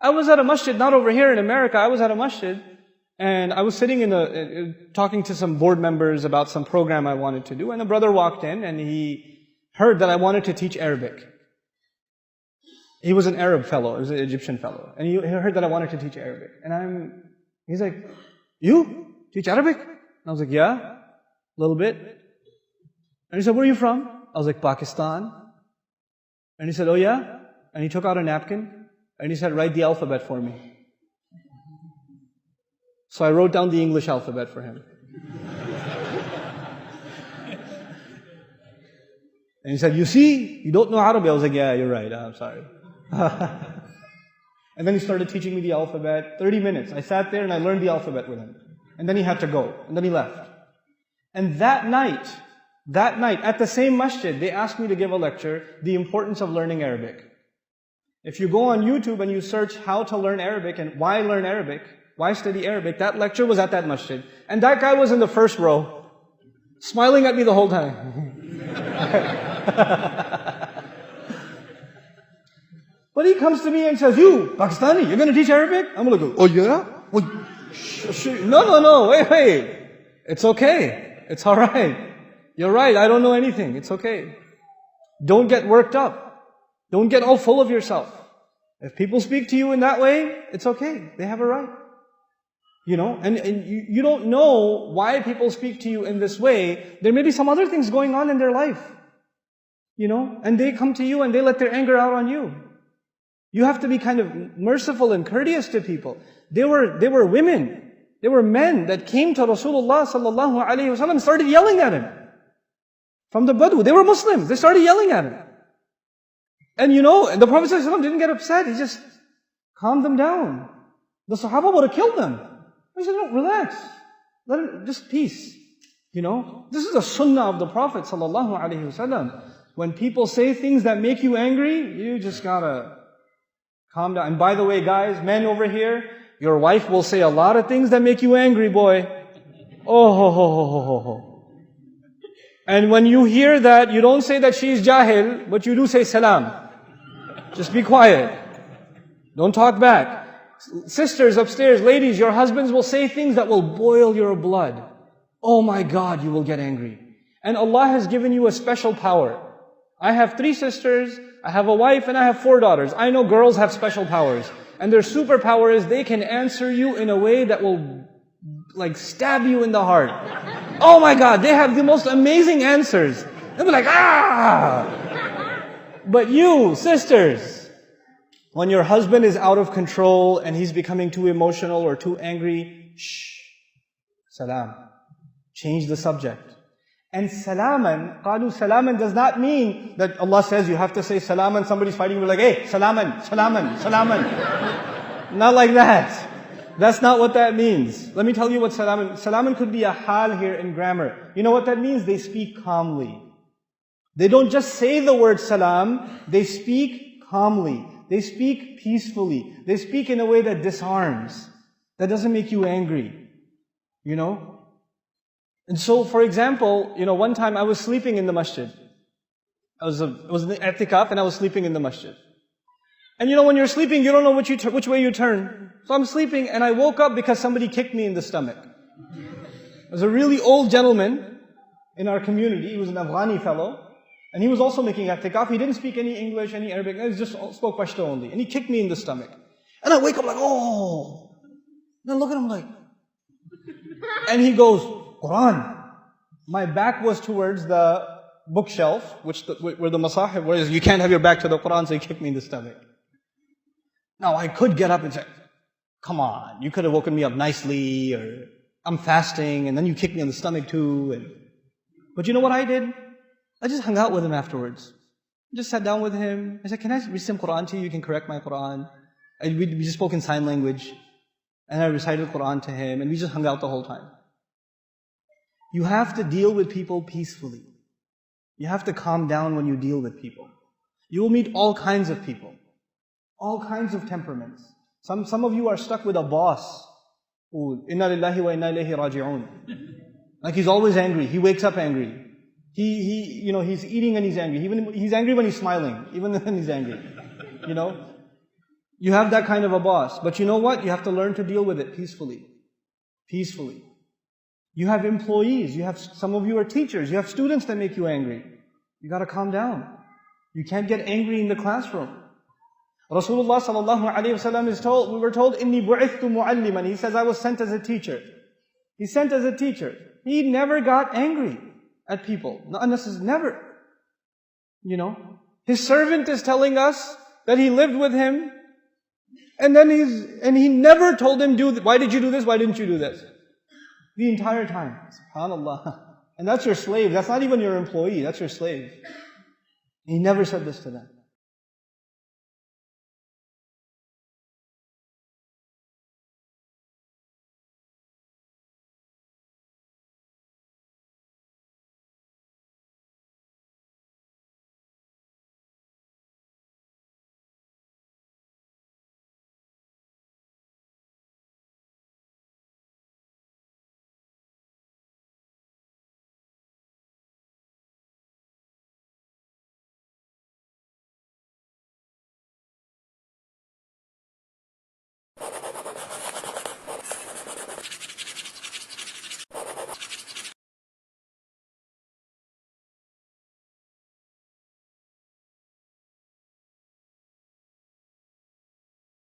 I was at a masjid, not over here in America, I was at a masjid, and I was sitting talking to some board members about some program I wanted to do, and a brother walked in, and he heard that I wanted to teach Arabic. He was an Arab fellow, he was an Egyptian fellow, and he heard that I wanted to teach Arabic. And he's like, you teach Arabic? And I was like, yeah, a little bit. And he said, where are you from? I was like, Pakistan. And he said, oh yeah? And he took out a napkin, and he said, write the alphabet for me. So I wrote down the English alphabet for him. And he said, you see, you don't know Arabic. I was like, yeah, you're right, I'm sorry. And then he started teaching me the alphabet, 30 minutes. I sat there and I learned the alphabet with him. And then he had to go. And then he left. And that night, at the same masjid, they asked me to give a lecture, The Importance of Learning Arabic. If you go on YouTube and you search how to learn Arabic and why learn Arabic, why study Arabic, that lecture was at that masjid. And that guy was in the first row, smiling at me the whole time. But he comes to me and says, you, Pakistani, you're going to teach Arabic? I'm going to go, oh yeah? No, wait. It's okay. It's alright. You're right, I don't know anything. It's okay. Don't get worked up. Don't get all full of yourself. If people speak to you in that way, it's okay. They have a right. And you don't know why people speak to you in this way. There may be some other things going on in their life. And they come to you and they let their anger out on you. You have to be kind of merciful and courteous to people. They were women. They were men that came to Rasulullah sallallahu alaihi wasallam and started yelling at him. From the Badu. They were Muslims. They started yelling at him. And and the Prophet sallallahu alaihi wasallam didn't get upset. He just calmed them down. The Sahaba would have killed them. He said, no, relax. Let it, just peace. This is the sunnah of the Prophet sallallahu alaihi wasallam. When people say things that make you angry, you just gotta calm down. And by the way, guys, men over here, your wife will say a lot of things that make you angry, boy. Oh, ho, ho, ho, ho, ho, ho. And when you hear that, you don't say that she's jahil, but you do say salam. Just be quiet. Don't talk back. Sisters upstairs, ladies, your husbands will say things that will boil your blood. Oh my God, you will get angry. And Allah has given you a special power. I have 3 sisters, I have a wife, and I have 4 daughters. I know girls have special powers. And their superpower is they can answer you in a way that will stab you in the heart. Oh my God, they have the most amazing answers. They'll be like, ah! But you, sisters, when your husband is out of control and he's becoming too emotional or too angry, shh, salam. Change the subject. And salaman, qalu salaman does not mean that Allah says you have to say salam and somebody's fighting you like, hey, salaman. Not like that. That's not what that means. Let me tell you what salaman. Salaman could be a hal here in grammar. You know what that means? They speak calmly. They don't just say the word salam, they speak calmly. They speak peacefully. They speak in a way that disarms. That doesn't make you angry. And so, for example, one time I was sleeping in the masjid. I was in the i'tikaf and I was sleeping in the masjid. And when you're sleeping, you don't know which way you turn. So I'm sleeping and I woke up because somebody kicked me in the stomach. There was a really old gentleman in our community. He was an Afghani fellow. And he was also making i'tikaf. He didn't speak any English, any Arabic. He just spoke Pashto only. And he kicked me in the stomach. And I wake up like, oh. And I look at him like. And he goes, Quran. My back was towards the bookshelf, where the masahib was. You can't have your back to the Quran, so he kicked me in the stomach. Now I could get up and say, come on, you could have woken me up nicely, or I'm fasting, and then you kicked me in the stomach too. But you know what I did? I just hung out with him afterwards. I just sat down with him. I said, can I read some Quran to you? You can correct my Quran. And we just spoke in sign language. And I recited Quran to him, and we just hung out the whole time. You have to deal with people peacefully. You have to calm down when you deal with people. You will meet all kinds of people. All kinds of temperaments. Some of you are stuck with a boss. Inna lillahi wa inna ilayhi raji'un. Like he's always angry. He wakes up angry. He's eating and he's angry. He's angry when he's smiling, even when he's angry. You have that kind of a boss. But you know what? You have to learn to deal with it peacefully. Peacefully. You have employees. Some of you are teachers. You have students that make you angry. You got to calm down. You can't get angry in the classroom. Rasulullah sallallahu alaihi wasallam we were told, "Inni bu'ithtu mu'alliman." He says, I was sent as a teacher. He's sent as a teacher. He never got angry at people. Not unnecessarily, never. You know, his servant is telling us that he lived with him, and he never told him, why did you do this? Why didn't you do this? The entire time. SubhanAllah. And that's your slave. That's not even your employee. That's your slave. He never said this to them.